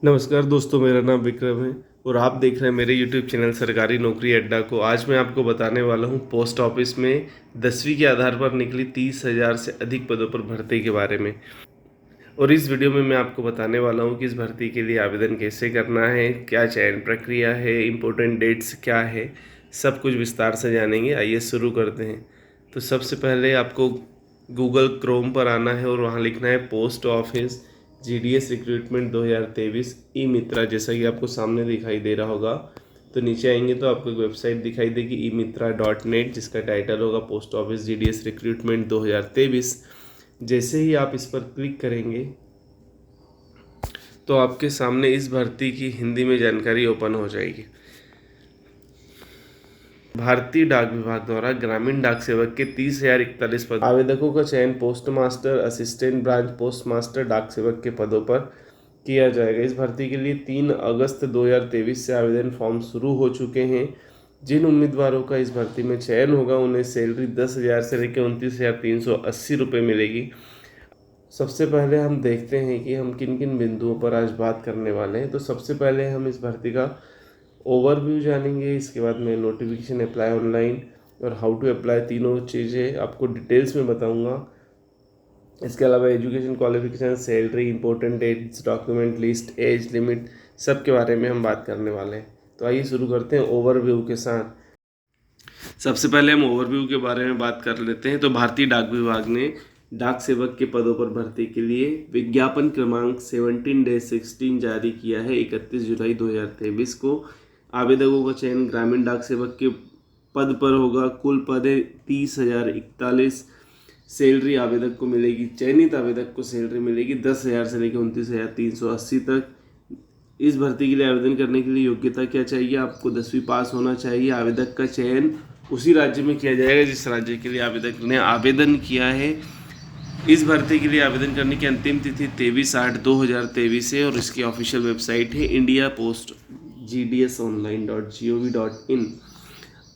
नमस्कार दोस्तों, मेरा नाम विक्रम है और आप देख रहे हैं मेरे YouTube चैनल सरकारी नौकरी अड्डा को। आज मैं आपको बताने वाला हूं पोस्ट ऑफिस में 10वीं के आधार पर निकली 30,000 से अधिक पदों पर भर्ती के बारे में। और इस वीडियो में मैं आपको बताने वाला हूं कि इस भर्ती के लिए आवेदन कैसे करना है, क्या चयन प्रक्रिया है, इम्पोर्टेंट डेट्स क्या है, सब कुछ विस्तार से जानेंगे। आइए शुरू करते हैं। तो सबसे पहले आपको गूगल क्रोम पर आना है और वहाँ लिखना है पोस्ट ऑफिस GDS रिक्रूटमेंट 2023 ई मित्रा, जैसा कि आपको सामने दिखाई दे रहा होगा। तो नीचे आएंगे तो आपको एक वेबसाइट दिखाई देगी eMitra.net, जिसका टाइटल होगा पोस्ट ऑफिस GDS रिक्रूटमेंट 2023। जैसे ही आप इस पर क्लिक करेंगे तो आपके सामने इस भर्ती की हिंदी में जानकारी ओपन हो जाएगी। भारतीय डाक विभाग द्वारा ग्रामीण डाक सेवक के 30,041 पद, आवेदकों का चयन post master, assistant branch post master, डाक सेवक के पदों पर किया जाएगा। इस भर्ती के लिए 3 अगस्त 2023 से आवेदन फॉर्म शुरू हो चुके हैं। जिन उम्मीदवारों का इस भर्ती में चयन होगा उन्हें सैलरी 10,000 से लेकर 29,380 रुपये मिलेगी। सबसे पहले हम देखते हैं कि हम किन किन बिंदुओं पर आज बात करने वाले हैं। तो सबसे पहले हम इस भर्ती का ओवरव्यू जानेंगे, इसके बाद में नोटिफिकेशन, अप्लाई ऑनलाइन और हाउ टू अप्लाई, तीनों चीज़ें आपको डिटेल्स में बताऊंगा। इसके अलावा education qualification, salary, important dates, document list, age limit, सब के बारे में हम बात करने वाले हैं। तो आइए शुरू करते हैं ओवरव्यू के साथ। सबसे पहले हम ओवरव्यू के बारे में बात कर लेते हैं। तो भारतीय डाक विभाग ने डाक सेवक के पदों पर भर्ती के लिए विज्ञापन क्रमांक 17-16 जारी किया है 31 जुलाई 2023 को। आवेदकों का चयन ग्रामीण डाक सेवक के पद पर होगा। कुल पद है 30,041। सैलरी आवेदक को मिलेगी, चयनित आवेदक को सैलरी मिलेगी 10,000 से लेकर 29,380 तक। इस भर्ती के लिए आवेदन करने के लिए योग्यता क्या चाहिए? आपको 10वीं पास होना चाहिए। आवेदक का चयन उसी राज्य में किया जाएगा जिस राज्य के लिए आवेदक ने आवेदन किया है। इस भर्ती के लिए आवेदन करने की अंतिम तिथि 23/8/2023 है और इसकी ऑफिशियल वेबसाइट है indiapost.gdsonline.gov.in।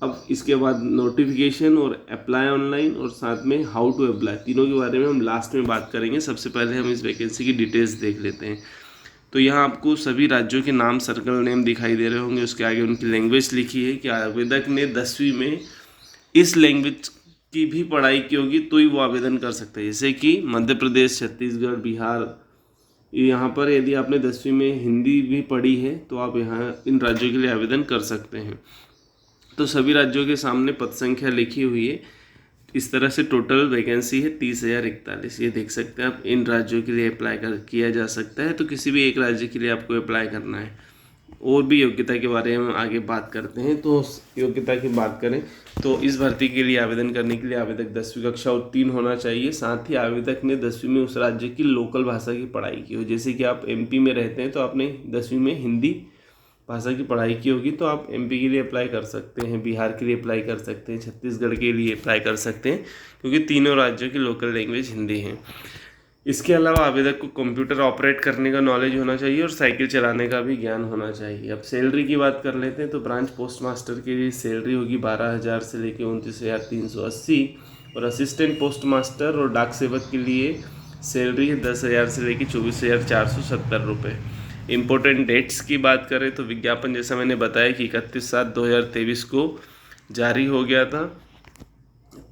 अब इसके बाद नोटिफिकेशन और अप्लाई ऑनलाइन और साथ में हाउ टू अप्लाई, तीनों के बारे में हम लास्ट में बात करेंगे। सबसे पहले हम इस वैकेंसी की डिटेल्स देख लेते हैं। तो यहाँ आपको सभी राज्यों के नाम, सर्कल नेम दिखाई दे रहे होंगे। उसके आगे उनकी लैंग्वेज लिखी है कि आवेदक ने 10वीं में इस लैंग्वेज की भी पढ़ाई की होगी तो ही वो आवेदन कर सकते हैं। जैसे कि मध्य प्रदेश, छत्तीसगढ़, बिहार, यहाँ पर यदि आपने 10वीं में हिंदी भी पढ़ी है तो आप यहाँ इन राज्यों के लिए आवेदन कर सकते हैं। तो सभी राज्यों के सामने पद संख्या लिखी हुई है। इस तरह से टोटल वैकेंसी है 30,041। ये देख सकते हैं आप। इन राज्यों के लिए अप्लाई किया जा सकता है। तो किसी भी एक राज्य के लिए आपको अप्लाई करना है। और भी योग्यता के बारे में आगे बात करते हैं। तो योग्यता की बात करें तो इस भर्ती के लिए आवेदन करने के लिए आवेदक 10वीं कक्षा उत्तीर्ण होना चाहिए। साथ ही आवेदक ने 10वीं में उस राज्य की लोकल भाषा की पढ़ाई की हो। जैसे कि आप MP में रहते हैं तो आपने 10वीं में हिंदी भाषा की पढ़ाई की होगी तो आप MP के लिए अप्लाई कर सकते हैं, बिहार के लिए अप्लाई कर सकते हैं, छत्तीसगढ़ के लिए अप्लाई कर सकते हैं, क्योंकि तीनों राज्यों की लोकल लैंग्वेज हिंदी है। इसके अलावा आवेदक को कंप्यूटर ऑपरेट करने का नॉलेज होना चाहिए और साइकिल चलाने का भी ज्ञान होना चाहिए। अब सैलरी की बात कर लेते हैं। तो ब्रांच पोस्ट मास्टर के लिए सैलरी होगी 12,000 से लेकर 29,380 और असिस्टेंट पोस्ट मास्टर और डाक सेवक के लिए सैलरी है 10,000 से लेकर 24,470 रुपये। इम्पोर्टेंट डेट्स की बात करें तो विज्ञापन, जैसा मैंने बताया कि 31/7/2023 को जारी हो गया था।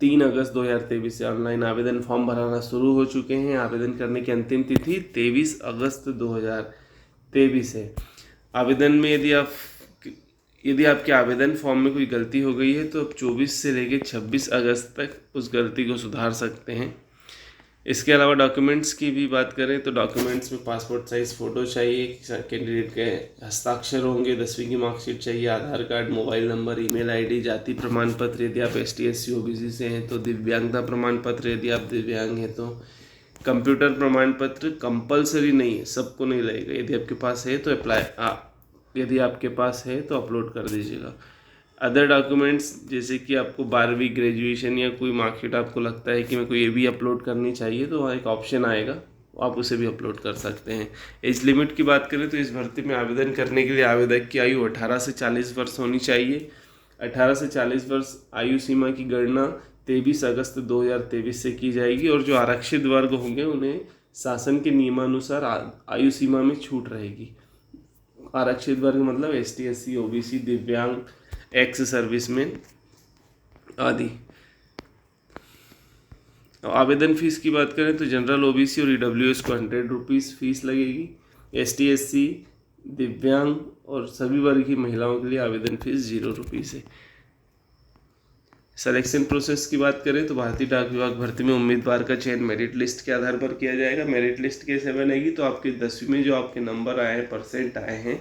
3 अगस्त 2023 से ऑनलाइन आवेदन फॉर्म भराना शुरू हो चुके हैं। आवेदन करने की अंतिम तिथि 23 अगस्त 2023 है। आवेदन में यदि आपके आवेदन फॉर्म में कोई गलती हो गई है तो आप 24 से लेकर 26 अगस्त तक उस गलती को सुधार सकते हैं। इसके अलावा डॉक्यूमेंट्स की भी बात करें तो डॉक्यूमेंट्स में पासपोर्ट साइज़ फ़ोटो चाहिए, कैंडिडेट के हस्ताक्षर होंगे, 10वीं की मार्कशीट चाहिए, Aadhaar card, mobile number, email ID, जाति प्रमाण पत्र यदि आप ST SC OBC से हैं तो, दिव्यांगता प्रमाण पत्र यदि आप दिव्यांग हैं तो, कंप्यूटर प्रमाण पत्र कंपलसरी नहीं है, सबको नहीं लगेगा। यदि आपके पास है तो यदि आपके पास है तो अपलोड कर दीजिएगा। अदर डॉक्यूमेंट्स, जैसे कि आपको 12वीं ग्रेजुएशन या कोई मार्कशीट आपको लगता है कि मेरे को ये भी अपलोड करनी चाहिए तो वहाँ एक ऑप्शन आएगा, आप उसे भी अपलोड कर सकते हैं। एज लिमिट की बात करें तो इस भर्ती में आवेदन करने के लिए आवेदक की आयु 18 से 40 वर्ष होनी चाहिए। 18 से 40 वर्ष आयु सीमा की गणना 23 अगस्त 2023 से की जाएगी और जो आरक्षित वर्ग होंगे उन्हें शासन के नियमानुसार आयु सीमा में छूट रहेगी। आरक्षित वर्ग मतलब ST SC OBC दिव्यांग एक्स सर्विसमैन आदि। आवेदन फीस की बात करें तो जनरल OBC और EWS को 100 रुपीज़ फीस लगेगी। ST SC दिव्यांग और सभी वर्ग की महिलाओं के लिए आवेदन फीस 0 रुपीज़ है। सिलेक्शन प्रोसेस की बात करें तो भारतीय डाक विभाग भर्ती में उम्मीदवार का चयन मेरिट लिस्ट के आधार पर किया जाएगा। मेरिट लिस्ट कैसे बनेगी, तो आपके 10वीं में जो आपके नंबर आए हैं, परसेंट आए हैं,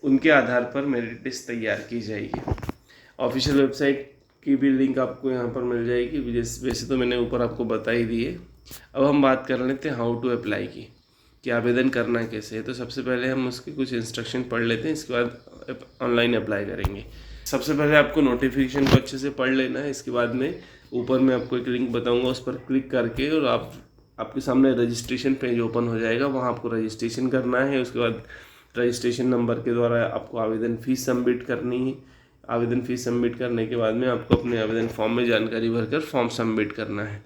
उनके आधार पर मेरिट लिस्ट तैयार की जाएगी। ऑफिशियल वेबसाइट की भी लिंक आपको यहाँ पर मिल जाएगी, वैसे तो मैंने ऊपर आपको बता ही दी है। अब हम बात कर लेते हैं हाउ टू अप्लाई की, कि आवेदन करना कैसे है। तो सबसे पहले हम उसके कुछ इंस्ट्रक्शन पढ़ लेते हैं, इसके बाद ऑनलाइन अप्लाई करेंगे। सबसे पहले आपको नोटिफिकेशन को अच्छे से पढ़ लेना है। इसके बाद में ऊपर मैं आपको एक लिंक बताऊंगा, उस पर क्लिक करके और आपके सामने रजिस्ट्रेशन पेज ओपन हो जाएगा। वहाँ आपको रजिस्ट्रेशन करना है। उसके बाद रजिस्ट्रेशन नंबर के द्वारा आपको आवेदन फ़ीस सबमिट करनी है। आवेदन फ़ीस सबमिट करने के बाद में आपको अपने आवेदन फॉर्म में जानकारी भरकर फॉर्म सबमिट करना है।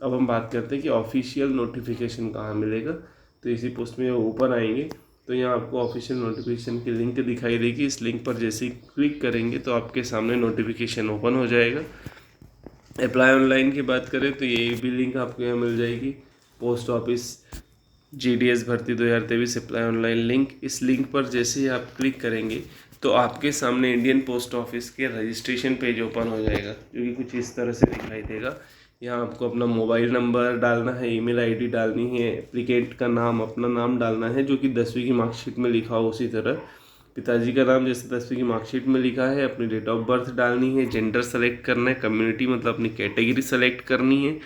अब हम बात करते हैं कि ऑफिशियल नोटिफिकेशन कहाँ मिलेगा। तो इसी पोस्ट में ऊपर आएंगे तो यहाँ आपको ऑफिशियल नोटिफिकेशन की लिंक दिखाई देगी। इस लिंक पर जैसे ही क्लिक करेंगे तो आपके सामने नोटिफिकेशन ओपन हो जाएगा। अप्लाई ऑनलाइन की बात करें तो ये भी लिंक आपको यहाँ मिल जाएगी, पोस्ट ऑफिस GDS भर्ती 2023 अप्लाई ऑनलाइन लिंक। इस लिंक पर जैसे ही आप क्लिक करेंगे तो आपके सामने इंडियन पोस्ट ऑफिस के रजिस्ट्रेशन पेज ओपन हो जाएगा, जो कि कुछ इस तरह से दिखाई देगा। यहाँ आपको अपना मोबाइल नंबर डालना है, ईमेल आईडी डालनी है, एप्लीकेंट का नाम, अपना नाम डालना है जो कि 10वीं की मार्कशीट में लिखा हो उसी तरह, पिताजी का नाम जैसे 10वीं की मार्कशीट में लिखा है, अपनी डेट ऑफ बर्थ डालनी है, जेंडर सेलेक्ट करना है, कम्युनिटी मतलब अपनी कैटेगरी सेलेक्ट करनी है।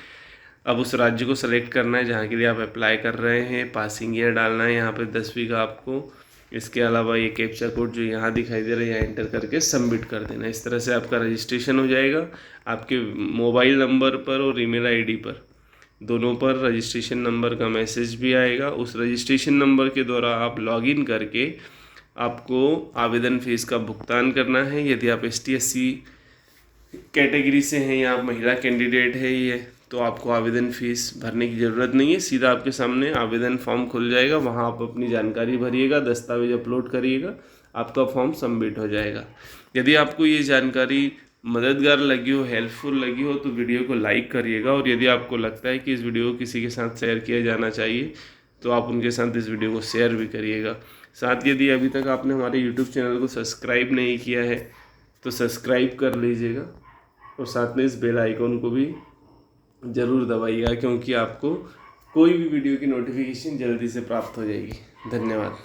अब उस राज्य को सेलेक्ट करना है जहाँ के लिए आप अप्लाई कर रहे हैं, पासिंग ईयर डालना है यहाँ पे 10वीं का आपको। इसके अलावा ये कैप्चा कोड जो यहाँ दिखाई दे रहा है, यहाँ एंटर करके सबमिट कर देना। इस तरह से आपका रजिस्ट्रेशन हो जाएगा। आपके मोबाइल नंबर पर और ईमेल आईडी पर दोनों पर रजिस्ट्रेशन नंबर का मैसेज भी आएगा। उस रजिस्ट्रेशन नंबर के द्वारा आप लॉगिन करके आपको आवेदन फीस का भुगतान करना है। यदि आप ST SC कैटेगरी से हैं या आप महिला कैंडिडेट है ये, तो आपको आवेदन फ़ीस भरने की ज़रूरत नहीं है। सीधा आपके सामने आवेदन फॉर्म खुल जाएगा, वहाँ आप अपनी जानकारी भरिएगा, दस्तावेज अपलोड करिएगा, आपका फॉर्म सबमिट हो जाएगा। यदि आपको ये जानकारी मददगार लगी हो, हेल्पफुल लगी हो, तो वीडियो को लाइक करिएगा। और यदि आपको लगता है कि इस वीडियो को किसी के साथ शेयर किया जाना चाहिए तो आप उनके साथ इस वीडियो को शेयर भी करिएगा। साथ ही यदि अभी तक आपने हमारे YouTube चैनल को सब्सक्राइब नहीं किया है तो सब्सक्राइब कर लीजिएगा और साथ में इस बेल आइकॉन को भी ज़रूर दबाइएगा, क्योंकि आपको कोई भी वीडियो की नोटिफिकेशन जल्दी से प्राप्त हो जाएगी। धन्यवाद।